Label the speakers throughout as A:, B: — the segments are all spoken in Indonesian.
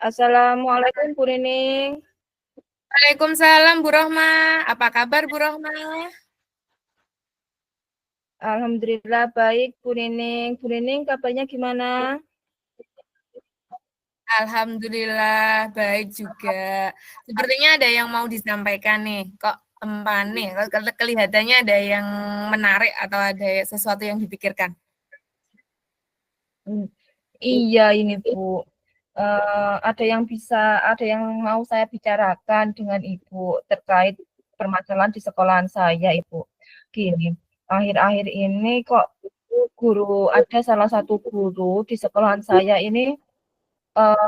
A: Assalamualaikum Bu Nining.
B: Waalaikumsalam Bu Rohma. Apa kabar Bu Rohma?
A: Alhamdulillah baik Bu Nining. Bu Nining kabarnya gimana?
B: Alhamdulillah baik juga. Sepertinya ada yang mau disampaikan nih. Kok tempat nih? Kelihatannya ada yang menarik atau ada sesuatu yang dipikirkan.
A: Hmm, Iya ini Bu. Ada yang mau saya bicarakan dengan Ibu terkait permasalahan di sekolahan saya Ibu. Gini, akhir-akhir ini kok ada salah satu guru di sekolahan saya ini eh,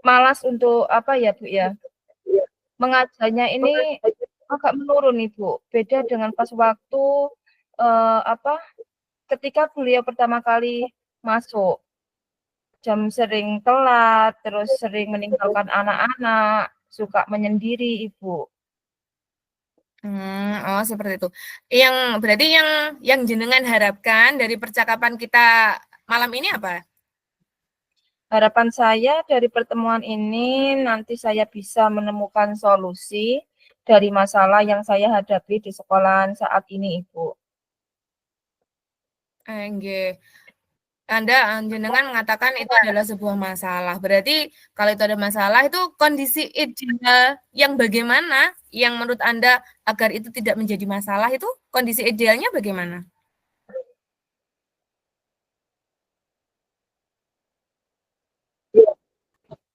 A: malas untuk apa ya Bu ya? Mengajarnya ini agak menurun Ibu. Beda dengan pas waktu apa ketika beliau pertama kali masuk, sering telat, terus sering meninggalkan anak-anak, suka menyendiri Ibu.
B: Oh seperti itu. Berarti yang jenengan harapkan dari percakapan kita malam ini apa?
A: Harapan saya dari pertemuan ini nanti saya bisa menemukan solusi dari masalah yang saya hadapi di sekolahan saat ini Ibu.
B: Nggih. Anda jenengan mengatakan itu adalah sebuah masalah. Berarti kalau itu ada masalah itu kondisi ideal yang bagaimana yang menurut Anda agar itu tidak menjadi masalah itu kondisi idealnya bagaimana?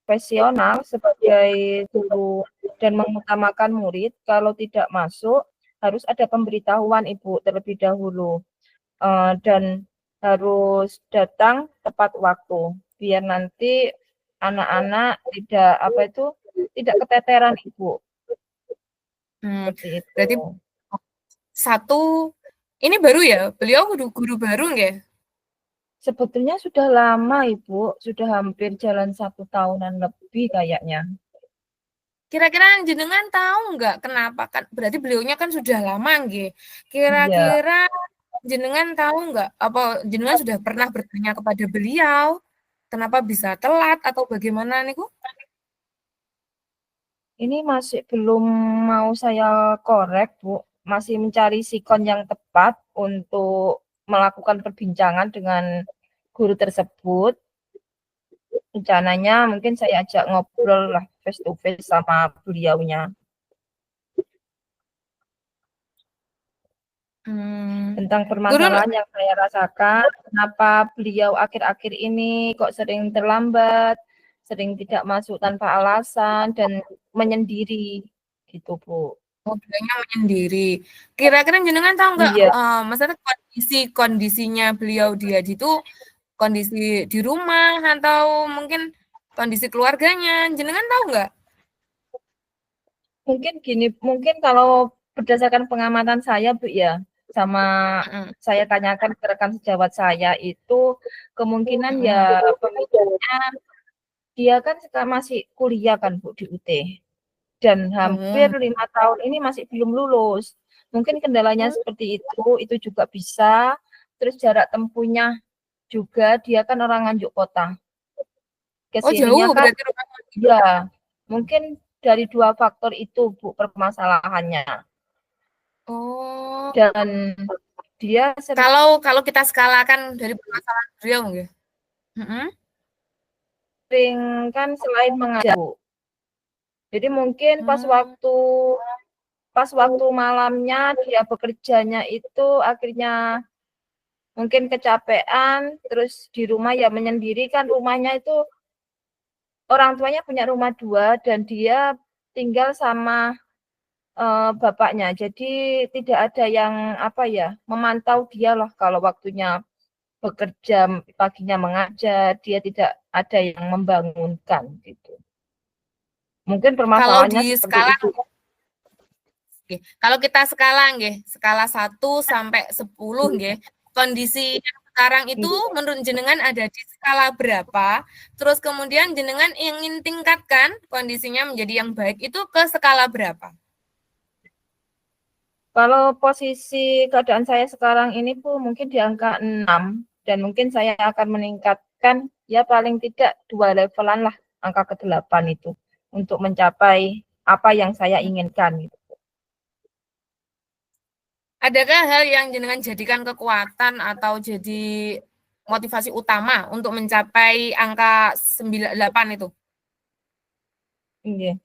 A: Profesional sebagai guru dan mengutamakan murid, kalau tidak masuk harus ada pemberitahuan Ibu terlebih dahulu. Dan harus datang tepat waktu biar nanti anak-anak tidak keteteran Ibu seperti itu.
B: Berarti satu ini baru ya, beliau guru baru nggak?
A: Sebetulnya sudah lama Ibu, sudah hampir jalan 1 tahunan lebih kayaknya.
B: Kira-kira jenengan tahu nggak kenapa kan? Berarti beliaunya kan sudah lama nggih.
A: Iya,
B: Kira-kira jenengan tahu nggak? Apa jenengan sudah pernah bertanya kepada beliau kenapa bisa telat atau bagaimana nih Bu?
A: ini masih belum mau saya korek Bu, masih mencari sikon yang tepat untuk melakukan perbincangan dengan guru tersebut. Rencananya mungkin saya ajak ngobrol lah face to face sama beliaunya
B: Hmm.
A: tentang
B: Guru
A: permasalahan yang saya rasakan, kenapa beliau akhir-akhir ini kok sering terlambat, sering tidak masuk tanpa alasan dan menyendiri gitu, Bu.
B: mobilnya menyendiri. Kira-kira jenengan tahu nggak,
A: Iya,
B: maksudnya kondisinya beliau dia itu kondisi di rumah atau mungkin kondisi keluarganya, jenengan tahu nggak?
A: mungkin gini, mungkin kalau berdasarkan pengamatan saya, Bu ya, sama
B: Mm-mm.
A: saya tanyakan ke rekan sejawat saya itu kemungkinan ya
B: Mm-mm.
A: pemicunya dia kan masih kuliah kan Bu di UT. Dan hampir
B: Oh.
A: 5 tahun ini masih belum lulus. Mungkin kendalanya seperti itu juga bisa. Terus jarak tempuhnya juga, dia kan orang Nganjuk Kota.
B: Oh
A: Kesininya
B: jauh
A: kan,
B: berarti rumahnya.
A: ya mungkin dari dua faktor itu Bu permasalahannya.
B: Oh,
A: Dan dia
B: kalau kalau kita skalakan dari permasalahan beliau nggih. Mm-mm.
A: sering kan selain mengajar Bu. Jadi mungkin
B: Hmm.
A: pas waktu malamnya dia bekerjanya itu akhirnya mungkin kecapean, terus di rumah ya menyendiri kan rumahnya itu orang tuanya punya rumah 2 dan dia tinggal sama bapaknya. Jadi tidak ada yang apa ya, memantau dia lah kalau waktunya bekerja, paginya mengajar, dia tidak ada yang membangunkan gitu. Mungkin
B: Kalau
A: permasalahannya
B: di
A: seperti
B: skala
A: itu.
B: nggih, kalau kita skala nggih, skala 1 sampai 10 nggih, kondisi yang sekarang itu
A: Iya.
B: menurut jenengan ada di skala berapa? Terus kemudian jenengan ingin tingkatkan kondisinya menjadi yang baik itu ke skala berapa?
A: Kalau posisi keadaan saya sekarang ini Bu mungkin di angka 6 dan mungkin saya akan meningkatkan ya paling tidak 2 levelan lah angka ke-8 itu untuk mencapai apa yang saya inginkan gitu.
B: Adakah hal yang jenengan jadikan kekuatan atau jadi motivasi utama untuk mencapai angka 98 itu?
A: Iya.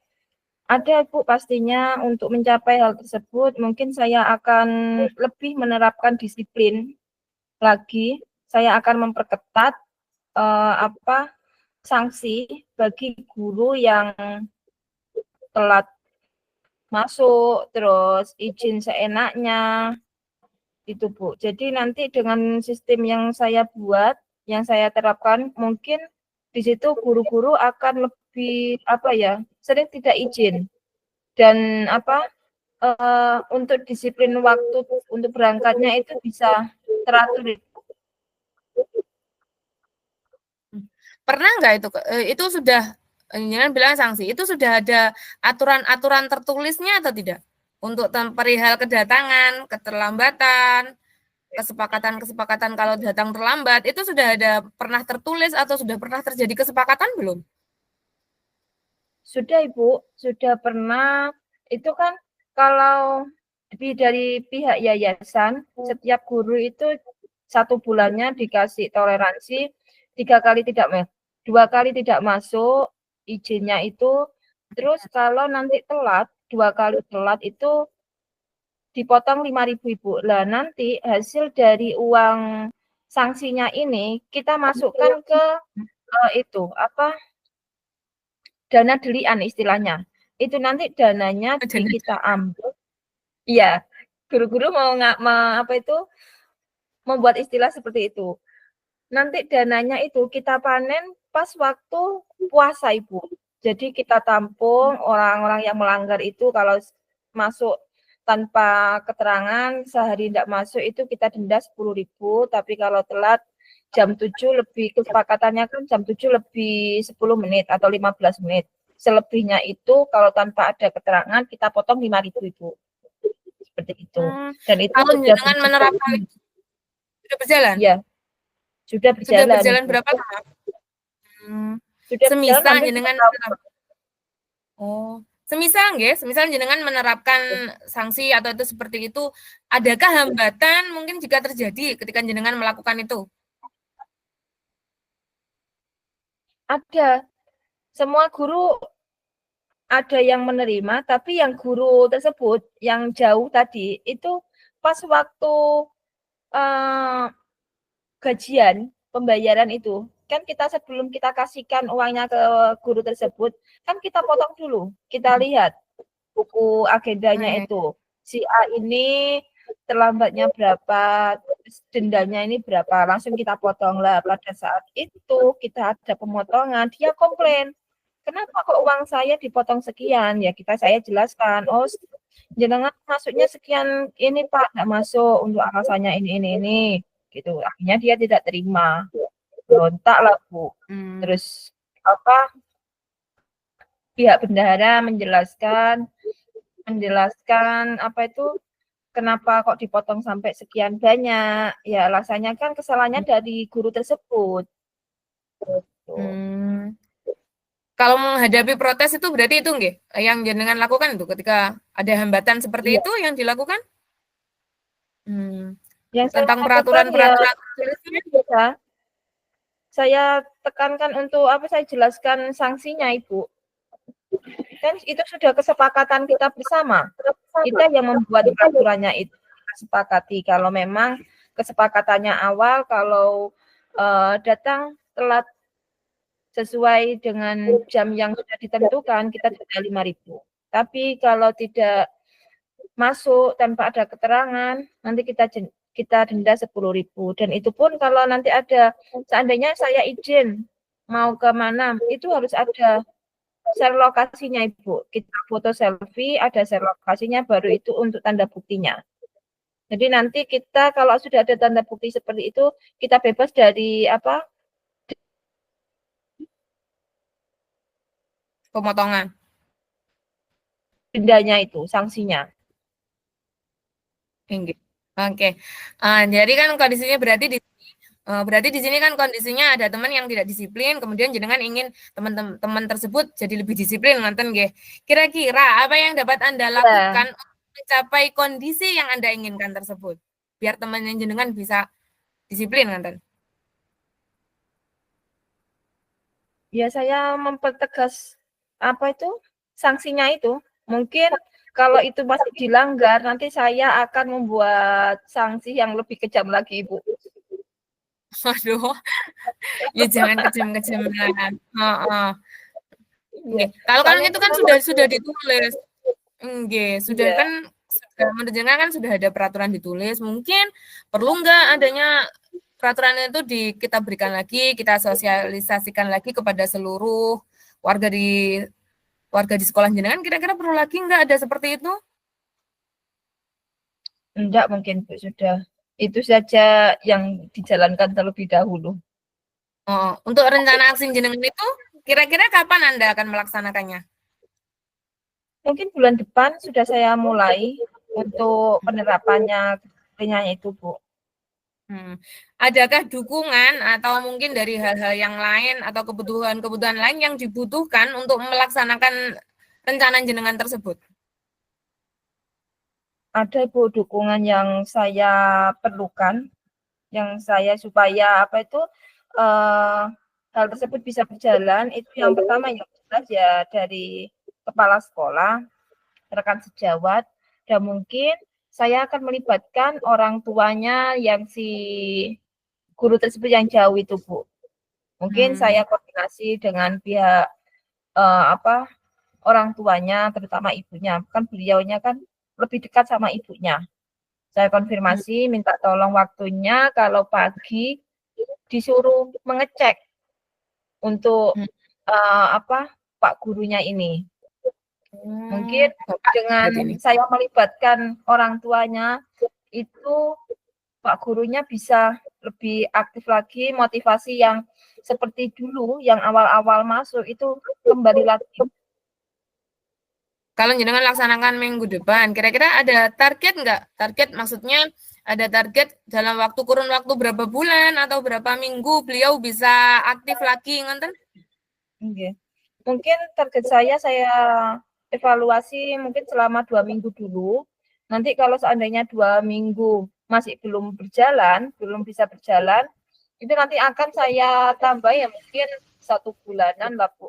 A: Ada Bu pastinya untuk mencapai hal tersebut mungkin saya akan lebih menerapkan disiplin lagi. Saya akan memperketat sanksi bagi guru yang telat masuk, terus izin seenaknya, itu Bu. Jadi nanti dengan sistem yang saya buat, yang saya terapkan, mungkin di situ guru-guru akan lebih sering tidak izin dan untuk disiplin waktu untuk berangkatnya itu bisa teratur.
B: Pernah nggak itu sudah jangan bilang sanksi, itu sudah ada aturan-aturan tertulisnya atau tidak? Untuk perihal kedatangan, keterlambatan, kesepakatan-kesepakatan kalau datang terlambat, itu sudah ada pernah tertulis atau sudah pernah terjadi kesepakatan belum?
A: Sudah Ibu, sudah pernah. Itu kan kalau dari pihak yayasan, setiap guru itu 1 bulannya dikasih toleransi 2 kali tidak masuk izinnya itu. Terus kalau nanti telat, 2 kali telat itu dipotong 5.000 Ibu. Lah nanti hasil dari uang sanksinya ini kita masukkan ke dana delian istilahnya. Itu nanti dananya kita ambil. Iya, guru-guru membuat istilah seperti itu. Nanti dananya itu kita panen pas waktu puasa Ibu. Jadi kita tampung orang-orang yang melanggar itu kalau masuk tanpa keterangan sehari tidak masuk itu kita denda 10.000, tapi kalau telat jam 7 lebih kesepakatannya kan jam 7 lebih 10 menit atau 15 menit. Selebihnya itu kalau tanpa ada keterangan kita potong 5.000 Ibu. Seperti itu. Dan itu
B: kalau
A: sudah
B: dengan menerapkan sudah berjalan?
A: Ya. Sudah berjalan
B: berapa lama?
A: Sudah
B: semisal jenengan semisal jenengan menerapkan sanksi atau itu seperti itu, adakah hambatan mungkin jika terjadi ketika jenengan melakukan itu?
A: Ada. Semua guru ada yang menerima, tapi yang guru tersebut yang jauh tadi itu pas waktu gajian pembayaran itu kan kita sebelum kita kasihkan uangnya ke guru tersebut kan kita potong dulu, kita lihat buku agendanya itu si A ini terlambatnya berapa, dendanya ini berapa, langsung kita potong lah. Pada saat itu kita ada pemotongan, dia komplain, kenapa kok uang saya dipotong sekian? Ya saya jelaskan, oh jenengan masuknya sekian ini Pak, nggak masuk untuk alasannya ini gitu. Akhirnya dia tidak terima, berontak lah Bu. Terus pihak bendahara menjelaskan kenapa kok dipotong sampai sekian banyak. Ya alasannya kan kesalahannya dari guru tersebut.
B: Kalau menghadapi protes itu berarti itu nggih yang jenengan lakukan itu ketika ada hambatan seperti itu yang dilakukan?
A: Yang
B: tentang peraturan-peraturan
A: saya tekankan untuk saya jelaskan sanksinya Ibu. Kan itu sudah kesepakatan kita bersama. Kita yang membuat peraturannya itu sepakati. Kalau memang kesepakatannya awal kalau datang telat sesuai dengan jam yang sudah ditentukan kita denda 5.000. Tapi kalau tidak masuk tanpa ada keterangan nanti kita denda 10.000, dan itu pun kalau nanti ada seandainya saya izin mau ke mana itu harus ada share lokasinya Ibu. Kita foto selfie ada share lokasinya baru itu untuk tanda buktinya. Jadi nanti kita kalau sudah ada tanda bukti seperti itu kita bebas dari
B: pemotongan
A: dendanya itu sanksinya.
B: Oke. Jadi kan kondisinya berarti di Berarti di sini kan kondisinya ada teman yang tidak disiplin, kemudian jenengan ingin teman-teman tersebut jadi lebih disiplin, nonton nggih. Kira-kira apa yang dapat Anda
A: Ya,
B: lakukan untuk mencapai kondisi yang Anda inginkan tersebut? Biar teman yang jenengan bisa disiplin, nonton.
A: ya saya mempertegas apa itu sanksinya itu. Mungkin kalau itu masih dilanggar, nanti saya akan membuat sanksi yang lebih kejam lagi, Ibu.
B: Waduh, ya jangan kejam-kejaman. Heeh.
A: Iya,
B: Nggih. Kalau kan
A: soalnya
B: itu kan
A: dalam waktu
B: sudah ditulis. Nggih, sudah
A: iya,
B: kan sudah menurut jenengan kan sudah ada peraturan ditulis. Mungkin perlu nggak adanya peraturan itu kita berikan lagi, kita sosialisasikan lagi kepada seluruh warga di sekolah jenengan. Kira-kira perlu lagi nggak ada seperti itu?
A: enggak mungkin Bu, sudah. Itu saja yang dijalankan terlebih dahulu.
B: Oh, untuk rencana aksi jenengan itu kira-kira kapan Anda akan melaksanakannya?
A: Mungkin bulan depan sudah saya mulai untuk penerapannya itu, Bu.
B: Adakah dukungan atau mungkin dari hal-hal yang lain atau kebutuhan-kebutuhan lain yang dibutuhkan untuk melaksanakan rencana jenengan tersebut?
A: Ada Bu dukungan yang saya perlukan, yang saya supaya apa itu hal tersebut bisa berjalan. Itu yang pertama yang jelas ya dari kepala sekolah, rekan sejawat, dan mungkin saya akan melibatkan orang tuanya yang si guru tersebut yang jauh itu, Bu. Mungkin saya koordinasi dengan pihak apa orang tuanya, terutama ibunya. Kan beliaunya kan lebih dekat sama ibunya. Saya konfirmasi, minta tolong waktunya kalau pagi disuruh mengecek untuk apa Pak gurunya ini. Mungkin
B: Bapak
A: dengan
B: berarti ini.
A: saya melibatkan orang tuanya itu Pak gurunya bisa lebih aktif lagi, motivasi yang seperti dulu yang awal-awal masuk itu kembali lagi.
B: Kalau jenengan laksanakan minggu depan, kira-kira ada target nggak? Target maksudnya ada target dalam kurun waktu berapa bulan atau berapa minggu beliau bisa aktif lagi, ngonten?
A: Okay. Mungkin target saya evaluasi mungkin selama 2 minggu dulu. Nanti kalau seandainya 2 minggu masih belum berjalan, belum bisa berjalan, itu nanti akan saya tambah ya mungkin 1 bulanan lah Bu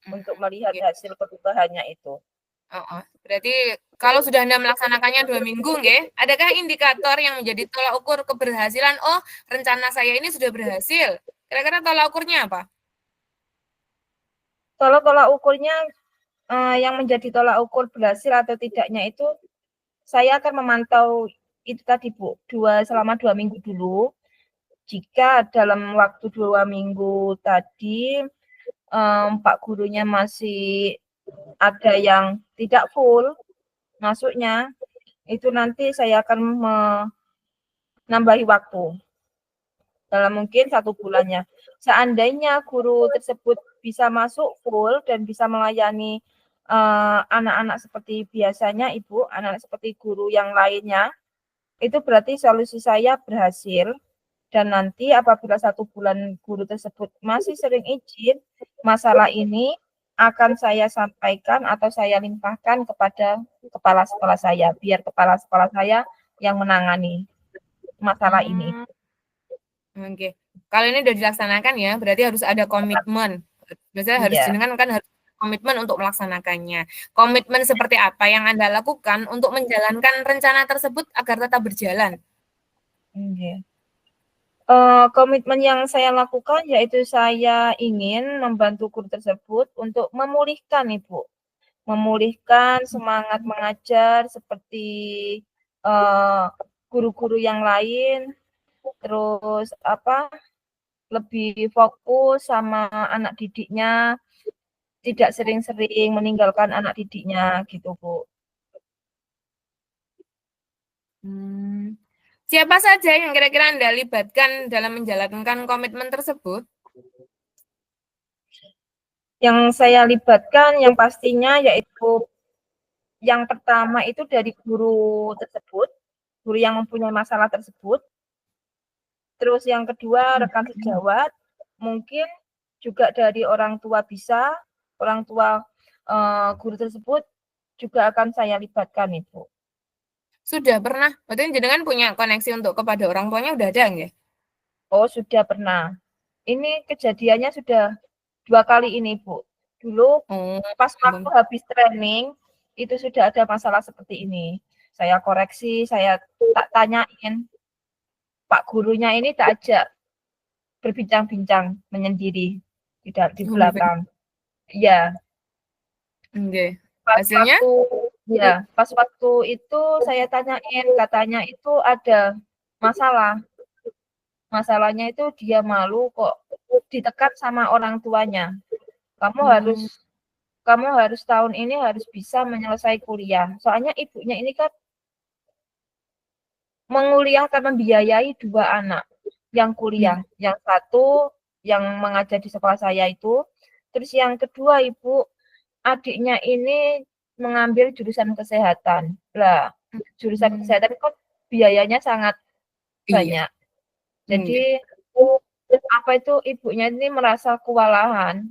A: untuk melihat hasil perubahannya itu.
B: Oh, berarti kalau sudah Anda melaksanakannya 2 minggu, nggih, adakah indikator yang menjadi tolak ukur keberhasilan? Oh, rencana saya ini sudah berhasil. Kira-kira tolak ukurnya apa?
A: Kalau tolak ukurnya yang menjadi tolak ukur berhasil atau tidaknya itu saya akan memantau itu tadi Bu, selama 2 minggu dulu. Jika dalam waktu 2 minggu tadi Pak gurunya masih ada yang tidak full masuknya, itu nanti saya akan menambahi waktu dalam mungkin 1 bulannya. Seandainya guru tersebut bisa masuk full dan bisa melayani anak-anak seperti biasanya, Ibu, anak-anak seperti guru yang lainnya, itu berarti solusi saya berhasil. Dan nanti apabila 1 bulan guru tersebut masih sering izin, masalah ini akan saya sampaikan atau saya limpahkan kepada kepala sekolah saya, biar kepala sekolah saya yang menangani masalah ini.
B: Oke. Kalau ini sudah dilaksanakan ya, berarti harus ada komitmen. Biasanya harus
A: Iya.
B: jenengan kan harus komitmen untuk melaksanakannya. Komitmen seperti apa yang Anda lakukan untuk menjalankan rencana tersebut agar tetap berjalan?
A: Iya. Komitmen yang saya lakukan yaitu saya ingin membantu guru tersebut untuk memulihkan Ibu, memulihkan semangat mengajar seperti guru-guru yang lain, terus apa lebih fokus sama anak didiknya, tidak sering-sering meninggalkan anak didiknya gitu Bu.
B: Siapa saja yang kira-kira Anda libatkan dalam menjalankan komitmen tersebut?
A: Yang saya libatkan yang pastinya yaitu yang pertama itu dari guru tersebut, guru yang mempunyai masalah tersebut. Terus yang kedua, rekan sejawat, mungkin juga dari orang tua orang tua guru tersebut juga akan saya libatkan, Ibu.
B: Sudah pernah? Berarti jenengan punya koneksi untuk kepada orang tuanya udah ada nggih?
A: Oh, sudah pernah. Ini kejadiannya sudah 2 kali ini, Bu. Dulu
B: Oh,
A: pas waktu
B: ampun.
A: habis training, itu sudah ada masalah seperti ini. Saya koreksi, saya tak tanyain, Pak gurunya ini tak ajak berbincang-bincang menyendiri di belakang. Iya,
B: Nggih.
A: pas
B: Hasilnya?
A: waktu pas waktu itu saya tanyain, katanya itu ada masalah. Masalahnya itu dia malu kok ditekan sama orang tuanya. Kamu harus
B: Hmm,
A: kamu harus tahun ini harus bisa menyelesaikan kuliah. Soalnya ibunya ini kan menguliahkan membiayai 2 anak yang kuliah. Yang satu yang mengajar di sekolah saya itu, terus yang kedua Ibu, adiknya ini mengambil jurusan kesehatan. Lah, jurusan
B: hmm,
A: kesehatan kan biayanya sangat
B: iya,
A: banyak.
B: nggih.
A: Jadi, apa itu, ibunya ini merasa kewalahan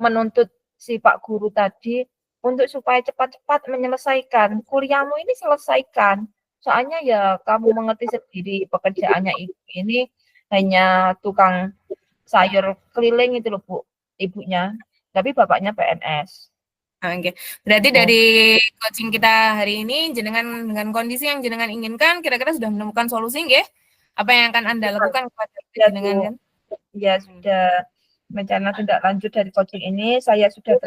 A: menuntut si Pak Guru tadi untuk supaya cepat-cepat menyelesaikan. Kuliahmu ini selesaikan. Soalnya ya kamu mengerti sendiri pekerjaannya ibu ini hanya tukang sayur keliling itu loh Bu, ibunya. Tapi bapaknya PNS.
B: Oke. Berarti
A: Oh,
B: dari coaching kita hari ini, jenengan dengan kondisi yang jenengan inginkan, kira-kira sudah menemukan solusi nggih? Apa yang akan Anda
A: sudah,
B: lakukan kepada
A: sudah
B: jenengan
A: Bu.
B: kan?
A: Ya
B: Hmm.
A: sudah rencana tindak lanjut dari coaching ini saya sudah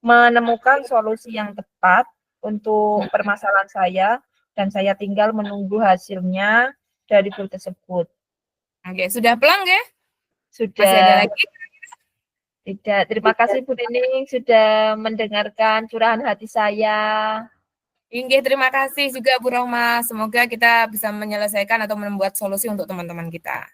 A: menemukan solusi yang tepat untuk permasalahan saya dan saya tinggal menunggu hasilnya dari guru tersebut.
B: Oke, sudah pulang nggih? Masih ada
A: Sudah
B: lagi?
A: tidak. Terima kasih Bu Nining sudah mendengarkan curahan hati saya.
B: Inggih, terima kasih juga Bu Roma. Semoga kita bisa menyelesaikan atau membuat solusi untuk teman-teman kita.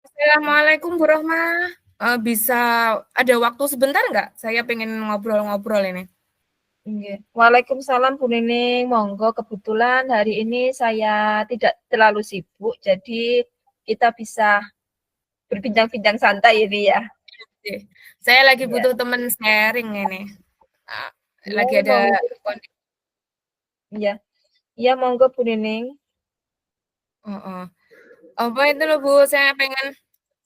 B: Assalamualaikum Bu Rohma. Bisa ada waktu sebentar nggak? Saya pengen ngobrol-ngobrol ini.
A: Waalaikumsalam Bu Nining, monggo kebetulan hari ini saya tidak terlalu sibuk, jadi kita bisa berbincang-bincang santai ini ya.
B: Oke. Saya lagi
A: Iya.
B: butuh teman sharing ini. Ah,
A: Iya,
B: lagi ada
A: monggo.
B: kondisi.
A: Iya. Iya, monggo Bu Nining.
B: Heeh. Apa itu loh Bu, saya pengen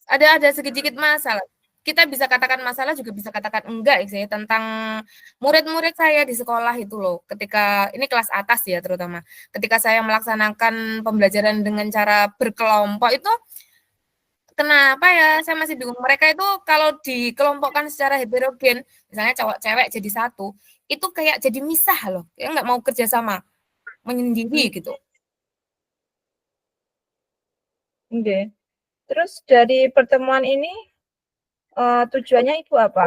B: ada sedikit masalah. Kita bisa katakan masalah juga bisa katakan enggak sih tentang murid-murid saya di sekolah itu loh. Ketika ini kelas atas ya terutama. Ketika saya melaksanakan pembelajaran dengan cara berkelompok itu kenapa ya saya masih bingung. Mereka itu kalau dikelompokkan secara heterogen, misalnya cowok cewek jadi satu, itu kayak jadi misah loh. Ya nggak mau kerja sama, menyendiri
A: Hmm,
B: gitu.
A: oke. Terus dari pertemuan ini tujuannya itu apa?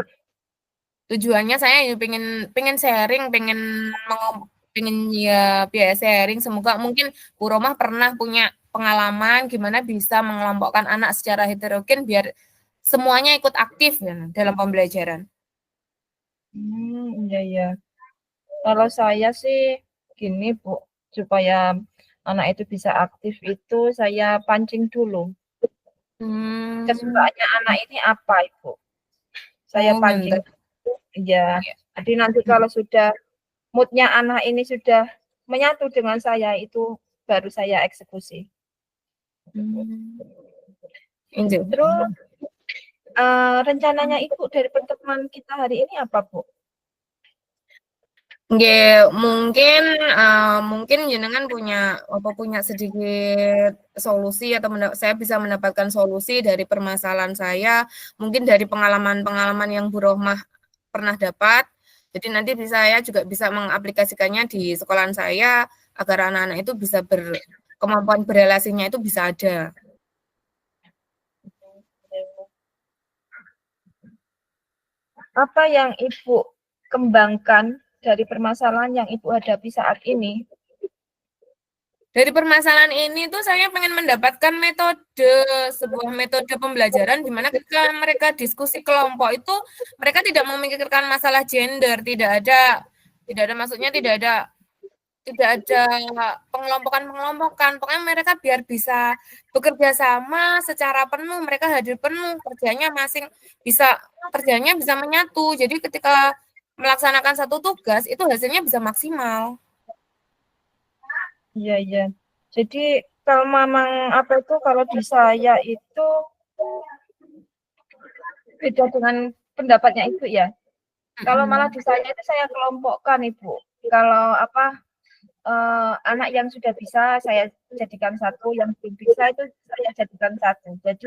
B: Tujuannya saya ya pengen pengen sharing, pengen ya biaya sharing. Semoga mungkin Bu Romah pernah punya pengalaman gimana bisa mengelompokkan anak secara heterogen biar semuanya ikut aktif ya dalam pembelajaran.
A: Iya, iya. Kalau saya sih gini, Bu, supaya anak itu bisa aktif itu saya pancing dulu.
B: Hmm.
A: Kesukaannya anak ini apa, Ibu? Saya
B: Oh,
A: pancing
B: ngenten.
A: dulu, iya.
B: Ya.
A: Jadi nanti kalau sudah mood-nya anak ini sudah menyatu dengan saya, itu baru saya eksekusi.
B: Hmm. Injil.
A: Terus rencananya Ibu dari pertemuan kita hari ini apa, Bu?
B: Nggih, mungkin jenengan punya sedikit solusi atau saya bisa mendapatkan solusi dari permasalahan saya, mungkin dari pengalaman-pengalaman yang Bu Rohmah pernah dapat. Jadi nanti saya juga bisa mengaplikasikannya di sekolahan saya agar anak-anak itu bisa kemampuan berelasinya itu bisa ada.
A: Apa yang Ibu kembangkan dari permasalahan yang Ibu hadapi saat ini?
B: Dari permasalahan ini tuh saya pengen mendapatkan sebuah metode pembelajaran di mana ketika mereka diskusi kelompok itu mereka tidak memikirkan masalah gender, maksudnya tidak ada pengelompokan. Pokoknya mereka biar bisa bekerja sama secara penuh, mereka hadir penuh, kerjanya bisa menyatu. Jadi ketika melaksanakan satu tugas itu hasilnya bisa maksimal.
A: Iya, iya. Jadi kalau memang apa itu kalau di saya itu beda dengan pendapatnya Ibu ya. Kalau malah di saya itu saya kelompokkan Ibu. Kalau anak yang sudah bisa saya jadikan satu, yang belum bisa itu saya jadikan satu. Jadi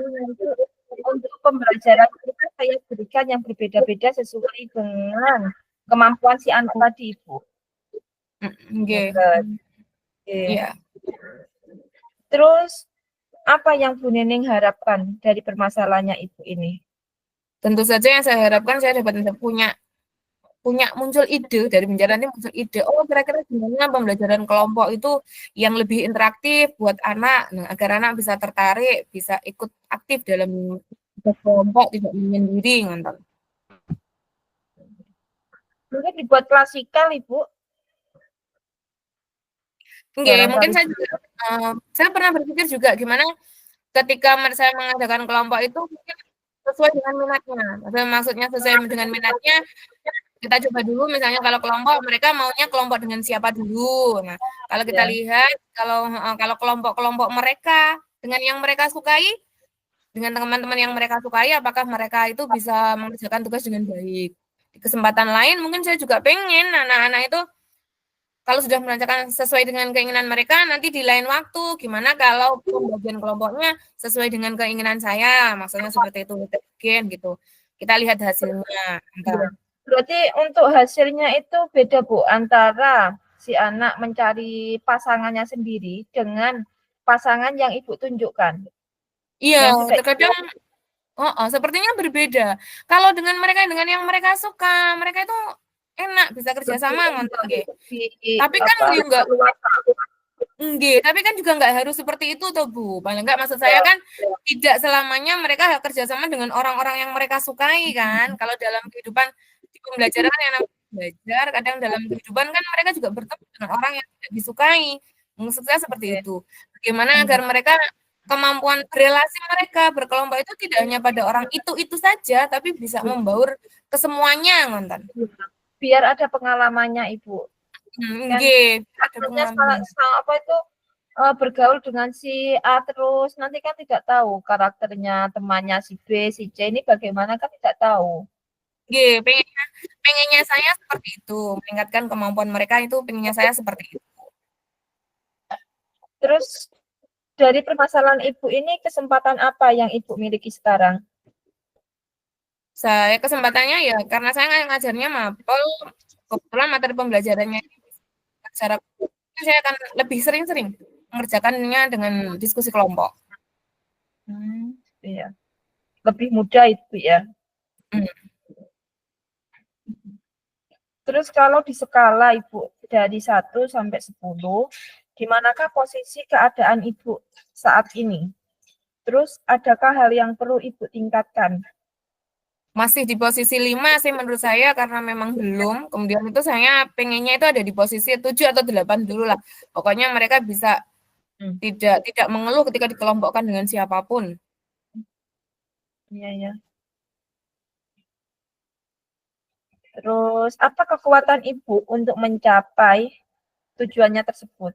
A: untuk pembelajaran itu saya berikan yang berbeda-beda sesuai dengan kemampuan si anak tadi Ibu.
B: Oke.
A: Iya. Terus apa yang Bu Nining harapkan dari permasalahannya Ibu ini?
B: Tentu saja yang saya harapkan saya dapat punya muncul ide dari pembelajaran ini, muncul ide, oh kira-kira gimana pembelajaran kelompok itu yang lebih interaktif buat anak, agar anak bisa tertarik, bisa ikut aktif dalam kelompok, tidak menyendiri, ngonton.
A: Mungkin dibuat klasikal Ibu.
B: Mungkin saya pernah berpikir juga gimana ketika saya mengadakan kelompok itu mungkin sesuai dengan minatnya. Maksudnya sesuai dengan minatnya, kita coba dulu misalnya kalau kelompok mereka maunya kelompok dengan siapa dulu. Nah, kalau kita lihat kalau kelompok-kelompok mereka dengan yang mereka sukai, dengan teman-teman yang mereka sukai, apakah mereka itu bisa mengerjakan tugas dengan baik. Di kesempatan lain mungkin saya juga pengen anak-anak itu kalau sudah merancangkan sesuai dengan keinginan mereka, nanti di lain waktu, gimana kalau pembagian kelompoknya sesuai dengan keinginan saya, maksudnya seperti itu, gitu. Kita lihat hasilnya.
A: Berarti untuk hasilnya itu beda Bu, antara si anak mencari pasangannya sendiri dengan pasangan yang Ibu tunjukkan.
B: Iya, terkadang sepertinya berbeda. Kalau dengan yang mereka suka, mereka itu enak bisa kerjasama ngonton nggih. Tapi kan tapi kan juga nggak harus seperti itu toh Bu. Paling nggak maksud saya kan tidak selamanya mereka kerjasama dengan orang-orang yang mereka sukai kan. Kalau dalam kehidupan di pembelajaran kan yang namanya belajar, kadang dalam kehidupan kan mereka juga bertemu dengan orang yang tidak disukai. Maksud saya seperti itu. Bagaimana agar mereka kemampuan relasi mereka berkelompok itu tidak hanya pada orang itu saja, tapi bisa membaur ke semuanya, ngonten.
A: Biar ada pengalamannya, Ibu. Akhirnya bergaul dengan si A terus, nanti kan tidak tahu karakternya temannya si B, si C ini bagaimana kan tidak tahu.
B: Pengennya saya seperti itu, meningkatkan kemampuan mereka itu pengennya saya seperti itu.
A: Terus dari permasalahan Ibu ini kesempatan apa yang Ibu miliki sekarang?
B: Saya kesempatannya ya karena saya ngajarnya mapel, kebetulan materi pembelajarannya secara saya akan lebih sering-sering mengerjakannya dengan diskusi kelompok.
A: Iya. Lebih mudah itu ya. Terus kalau di skala Ibu dari 1 sampai 10, di manakah posisi keadaan Ibu saat ini? Terus adakah hal yang perlu Ibu tingkatkan?
B: Masih di posisi 5 sih menurut saya karena memang belum. Kemudian itu saya pengennya itu ada di posisi 7 atau 8 dulu lah. Pokoknya mereka bisa tidak mengeluh ketika dikelompokkan dengan siapapun.
A: Iya, ya. Terus apa kekuatan Ibu untuk mencapai tujuannya tersebut?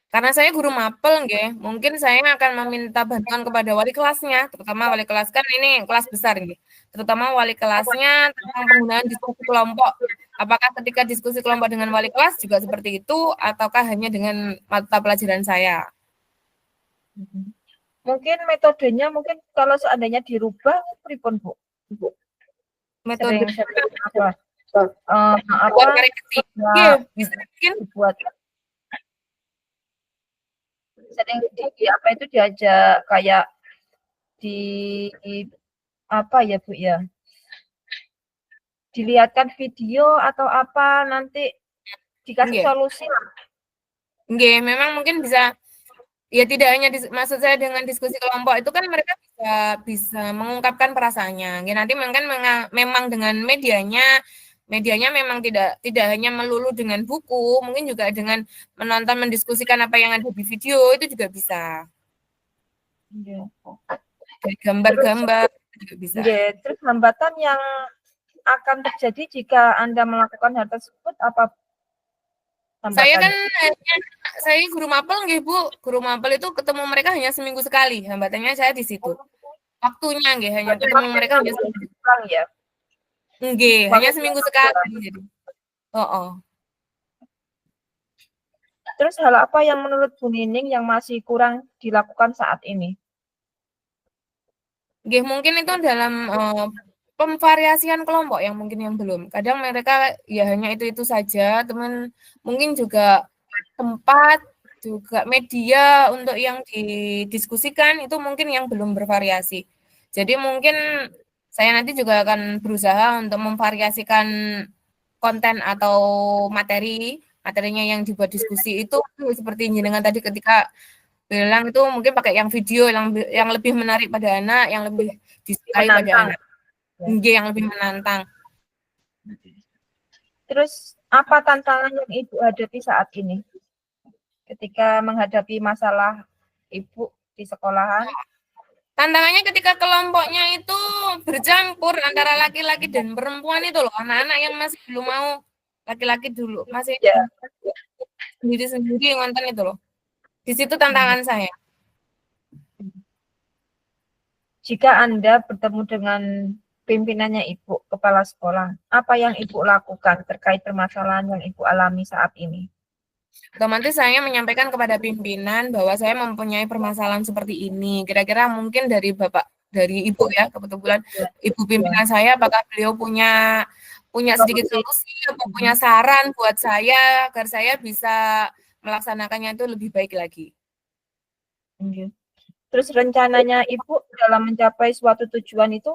B: Karena saya guru mapel, nggih, mungkin saya akan meminta bantuan kepada wali kelasnya, terutama wali kelas kan ini kelas besar nggih. Terutama wali kelasnya tentang penggunaan diskusi kelompok. Apakah ketika diskusi kelompok dengan wali kelas juga seperti itu ataukah hanya dengan mata pelajaran saya?
A: Mungkin metodenya mungkin kalau seandainya dirubah pripun, Bu?
B: Metode
A: apa? Bisa dibuat sering apa itu diajak kayak di apa ya Bu ya, dilihatkan video atau apa nanti dikasih solusi lah.
B: Nggih, memang mungkin bisa ya tidak hanya maksud saya dengan diskusi kelompok itu kan mereka bisa bisa mengungkapkan perasaannya. Ya, nanti mungkin memang dengan medianya memang tidak hanya melulu dengan buku, mungkin juga dengan menonton mendiskusikan apa yang ada di video itu juga bisa.
A: Nggih.
B: Dari
A: Terus
B: gambar-gambar juga bisa.
A: nggih, terus hambatan yang akan terjadi jika Anda melakukan hal tersebut apa
B: Saya kan
A: hambatannya?
B: saya guru mapel nggih, Bu. Guru mapel itu ketemu mereka hanya seminggu sekali. Hambatannya saya di situ. Waktunya nggih hanya
A: Berarti
B: ketemu mereka
A: waktunya
B: hanya seminggu.
A: kurang ya?
B: Nggih, hanya
A: Waktunya
B: seminggu sekali
A: kurang.
B: jadi. Oh, oh.
A: Terus hal apa yang menurut Bu Nining yang masih kurang dilakukan saat ini?
B: Nggih, mungkin itu dalam pemvariasian kelompok yang mungkin yang belum. Kadang mereka ya hanya itu-itu saja, teman mungkin juga tempat, juga media untuk yang didiskusikan itu mungkin yang belum bervariasi. Jadi mungkin saya nanti juga akan berusaha untuk memvariasikan konten atau materinya yang dibuat diskusi itu seperti jenengan tadi ketika bilang itu mungkin pakai yang video yang lebih menarik pada anak, yang lebih disukai pada
A: Menantang.
B: anak.
A: Ya.
B: Yang lebih menantang.
A: Terus apa tantangan yang Ibu hadapi saat ini ketika menghadapi masalah Ibu di sekolahan?
B: Tantangannya ketika kelompoknya itu bercampur antara laki-laki dan perempuan itu loh, anak-anak yang masih belum mau laki-laki dulu, masih
A: Ya.
B: sendiri-sendiri nonton itu loh. Di situ tantangan saya.
A: Jika Anda bertemu dengan pimpinannya Ibu, kepala sekolah, apa yang Ibu lakukan terkait permasalahan yang Ibu alami saat ini?
B: Otomatis saya menyampaikan kepada pimpinan bahwa saya mempunyai permasalahan seperti ini. Kira-kira mungkin dari ibu ya, kebetulan
A: Ya.
B: ibu
A: Ya.
B: pimpinan saya, apakah beliau punya punya sedikit
A: Solusi.
B: solusi atau punya saran buat saya agar saya bisa melaksanakannya itu lebih baik lagi.
A: Terus rencananya Ibu dalam mencapai suatu tujuan itu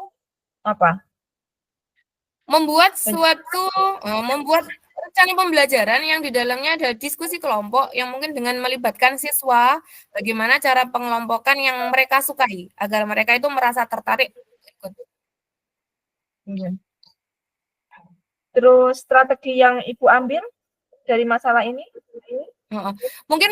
A: apa?
B: Membuat rencana pembelajaran yang di dalamnya ada diskusi kelompok yang mungkin dengan melibatkan siswa, bagaimana cara pengelompokan yang mereka sukai agar mereka itu merasa tertarik ikut.
A: Terus strategi yang Ibu ambil dari masalah ini?
B: Mungkin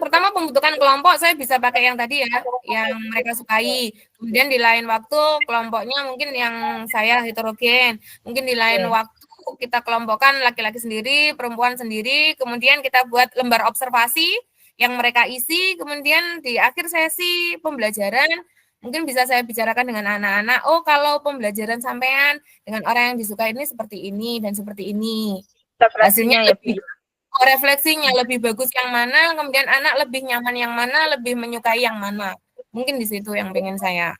B: pertama pembentukan kelompok saya bisa pakai yang tadi ya, yang mereka sukai. Kemudian di lain waktu kelompoknya mungkin yang saya heterogen. Mungkin di lain waktu kita kelompokkan laki-laki sendiri, perempuan sendiri. Kemudian kita buat lembar observasi yang mereka isi. Kemudian di akhir sesi pembelajaran mungkin bisa saya bicarakan dengan anak-anak. Oh, kalau pembelajaran sampean dengan orang yang disukai ini seperti ini dan seperti ini. Hasilnya
A: Refleksinya ya, Bu.
B: refleksinya lebih bagus yang mana, kemudian anak lebih nyaman yang mana, lebih menyukai yang mana. Mungkin di situ yang pengen saya.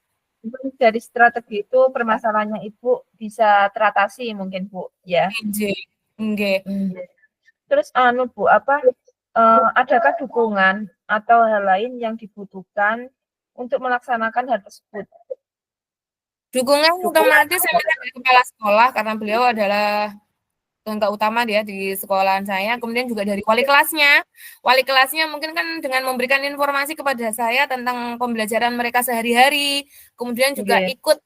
A: Dari strategi itu permasalahannya Ibu bisa teratasi mungkin, Bu, ya.
B: Nggih.
A: Terus Bu, adakah dukungan atau hal lain yang dibutuhkan untuk melaksanakan hal tersebut?
B: Dukungan otomatis saya minta dari kepala sekolah karena beliau adalah tenaga utama dia di sekolahan saya, kemudian juga dari wali kelasnya. Wali kelasnya mungkin kan dengan memberikan informasi kepada saya tentang pembelajaran mereka sehari-hari, kemudian juga ikut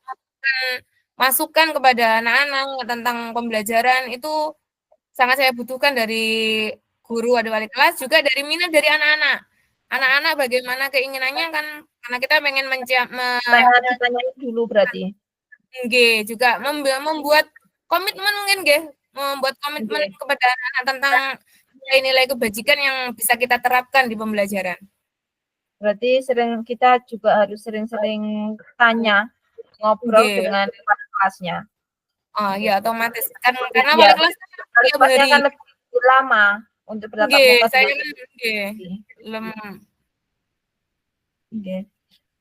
B: masukan kepada anak-anak tentang pembelajaran itu sangat saya butuhkan dari guru, ada wali kelas, juga dari minat dari anak-anak. Anak-anak bagaimana keinginannya kan, karena kita pengen
A: Tanya dulu berarti.
B: juga membuat komitmen mungkin membuat komitmen kepada anak-anak tentang nilai-nilai kebajikan yang bisa kita terapkan di pembelajaran.
A: Berarti kita juga harus sering-sering tanya, ngobrol dengan wali kelasnya.
B: Oh iya, otomatis karena wali kelas tiap hari
A: akan lebih lama untuk bertatap muka.
B: Saya kan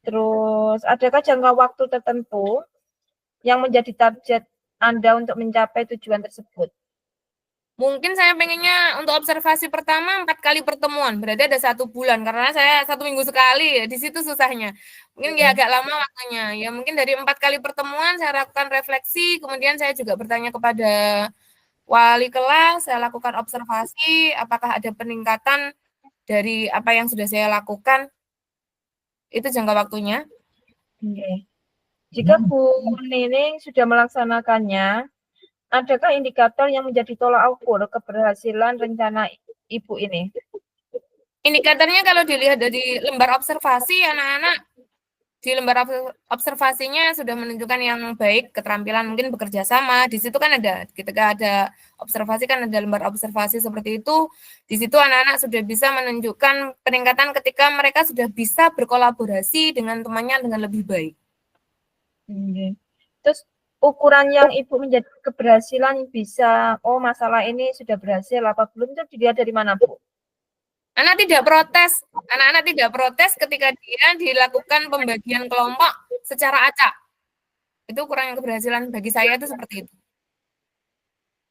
A: Terus adakah jangka waktu tertentu yang menjadi target Anda untuk mencapai tujuan tersebut?
B: Mungkin saya pengennya untuk observasi pertama 4 kali pertemuan, berarti ada 1 bulan karena saya 1 minggu sekali ya, di situ susahnya. Mungkin agak lama waktunya. Ya mungkin dari 4 kali pertemuan saya lakukan refleksi, kemudian saya juga bertanya kepada wali kelas, saya lakukan observasi apakah ada peningkatan dari apa yang sudah saya lakukan. Itu jangka waktunya.
A: Oke. Jika Bu Nining sudah melaksanakannya, adakah indikator yang menjadi tolak ukur keberhasilan rencana Ibu ini?
B: Indikatornya kalau dilihat dari lembar observasi, anak-anak di lembar observasinya sudah menunjukkan yang baik, keterampilan mungkin bekerja sama. Di situ kan ada, ketika ada observasi kan ada lembar observasi seperti itu. Di situ anak-anak sudah bisa menunjukkan peningkatan ketika mereka sudah bisa berkolaborasi dengan temannya dengan lebih baik.
A: Terus ukuran yang Ibu menjadi keberhasilan bisa, oh masalah ini sudah berhasil apa belum, itu dilihat dari mana, Bu?
B: Anak-anak tidak protes ketika dia dilakukan pembagian kelompok secara acak. Itu ukuran keberhasilan bagi saya itu seperti itu.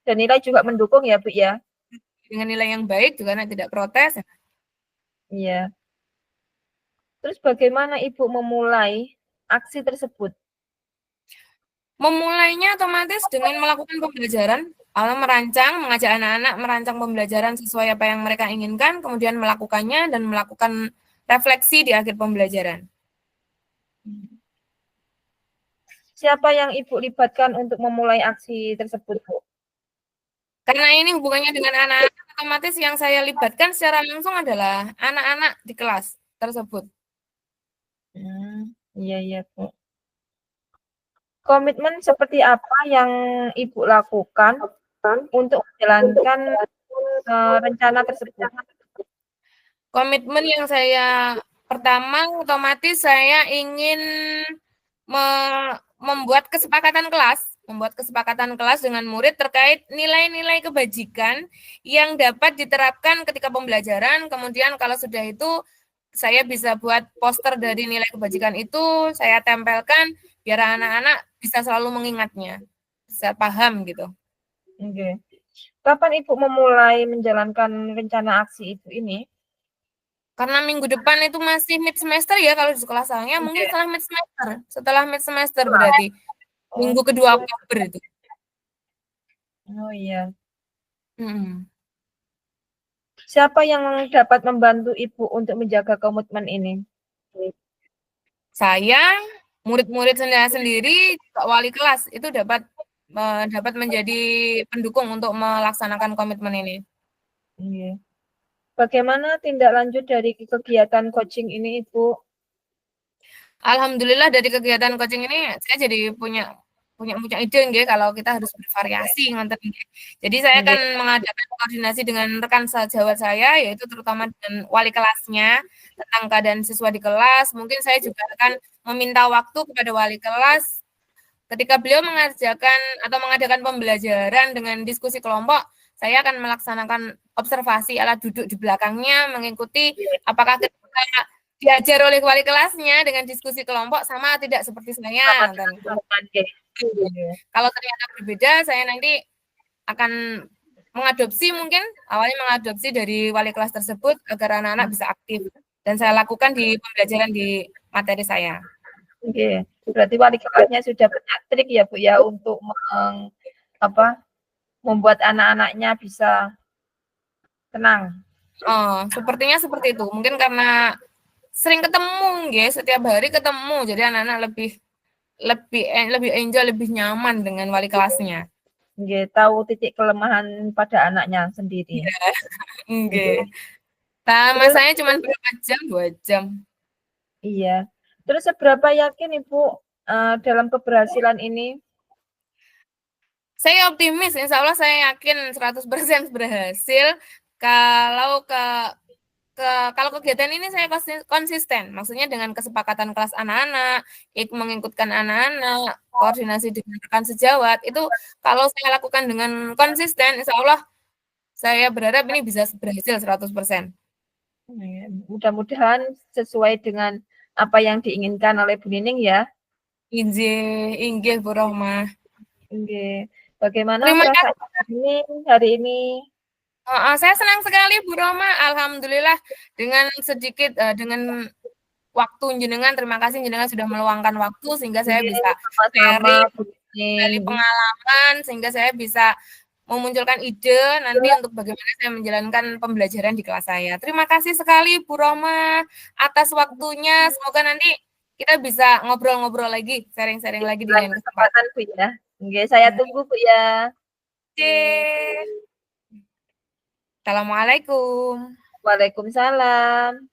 A: Dan nilai juga mendukung ya, Bu ya?
B: Dengan nilai yang baik juga anak tidak protes.
A: Iya. Terus bagaimana Ibu memulai aksi tersebut?
B: Memulainya otomatis dengan melakukan pembelajaran, mengajak anak-anak merancang pembelajaran sesuai apa yang mereka inginkan, kemudian melakukannya dan melakukan refleksi di akhir pembelajaran.
A: Siapa yang Ibu libatkan untuk memulai aksi tersebut, Bu?
B: Karena ini hubungannya dengan anak-anak, otomatis yang saya libatkan secara langsung adalah anak-anak di kelas tersebut.
A: Iya, iya, Bu. Komitmen seperti apa yang Ibu lakukan untuk menjalankan rencana tersebut?
B: Komitmen yang saya pertama otomatis saya ingin membuat kesepakatan kelas dengan murid terkait nilai-nilai kebajikan yang dapat diterapkan ketika pembelajaran. Kemudian kalau sudah itu saya bisa buat poster dari nilai kebajikan itu, saya tempelkan biar anak-anak bisa selalu mengingatnya, bisa paham gitu.
A: Oke. Kapan Ibu memulai menjalankan rencana aksi Ibu ini?
B: Karena minggu depan itu masih mid semester ya kalau di sekolah saya, mungkin setelah mid semester berarti minggu kedua Oktober itu.
A: Oh iya.
B: Hmm.
A: Siapa yang dapat membantu Ibu untuk menjaga komitmen ini?
B: Saya, murid-murid saya sendiri, wali kelas itu dapat menjadi pendukung untuk melaksanakan komitmen ini.
A: Iya. Bagaimana tindak lanjut dari kegiatan coaching ini, Ibu?
B: Alhamdulillah dari kegiatan coaching ini saya jadi punya ide nggih kalau kita harus bervariasi ngoten nggih. Jadi saya akan mengadakan koordinasi dengan rekan sejawat saya yaitu terutama dengan wali kelasnya tentang keadaan siswa di kelas. Mungkin saya juga akan meminta waktu kepada wali kelas ketika beliau mengajarkan atau mengadakan pembelajaran dengan diskusi kelompok, saya akan melaksanakan observasi alat duduk di belakangnya, mengikuti apakah ketika diajar oleh wali kelasnya dengan diskusi kelompok sama tidak seperti saya. Kalau ternyata berbeda, saya nanti akan awalnya mengadopsi dari wali kelas tersebut agar anak-anak bisa aktif. Dan saya lakukan di pembelajaran di materi saya.
A: Oke, berarti wali kelasnya sudah banyak trik ya Bu ya untuk membuat anak-anaknya bisa tenang.
B: Oh, sepertinya seperti itu. Mungkin karena sering ketemu, guys, setiap hari ketemu, jadi anak-anak lebih enjoy, lebih nyaman dengan wali kelasnya.
A: Nggih, tahu titik kelemahan pada anaknya sendiri.
B: Iya, nggih. Masanya cuma berapa jam, 2 jam.
A: Iya. Terus seberapa yakin Ibu dalam keberhasilan ini?
B: Saya optimis, insya Allah saya yakin 100% berhasil kalau kalau kegiatan ini saya konsisten, maksudnya dengan kesepakatan kelas anak-anak, mengikutkan anak-anak, koordinasi dengan rekan sejawat, itu kalau saya lakukan dengan konsisten, insya Allah saya berharap ini bisa berhasil 100%.
A: Mudah-mudahan sesuai dengan apa yang diinginkan oleh Bu Nining ya.
B: Inggih Bu Rohmah.
A: Oke. Bagaimana perasaan hari ini?
B: Saya senang sekali Bu Roma, alhamdulillah dengan sedikit dengan waktu jenengan, terima kasih jenengan sudah meluangkan waktu sehingga saya bisa sharing dari pengalaman, sehingga saya bisa memunculkan ide nanti untuk bagaimana saya menjalankan pembelajaran di kelas saya. Terima kasih sekali Bu Roma atas waktunya. Semoga nanti kita bisa ngobrol-ngobrol lagi, sharing-sharing lagi di lain
A: kesempatan Bu ya. Oke, saya tunggu Bu ya.
B: Oke. Assalamualaikum.
A: Waalaikumsalam.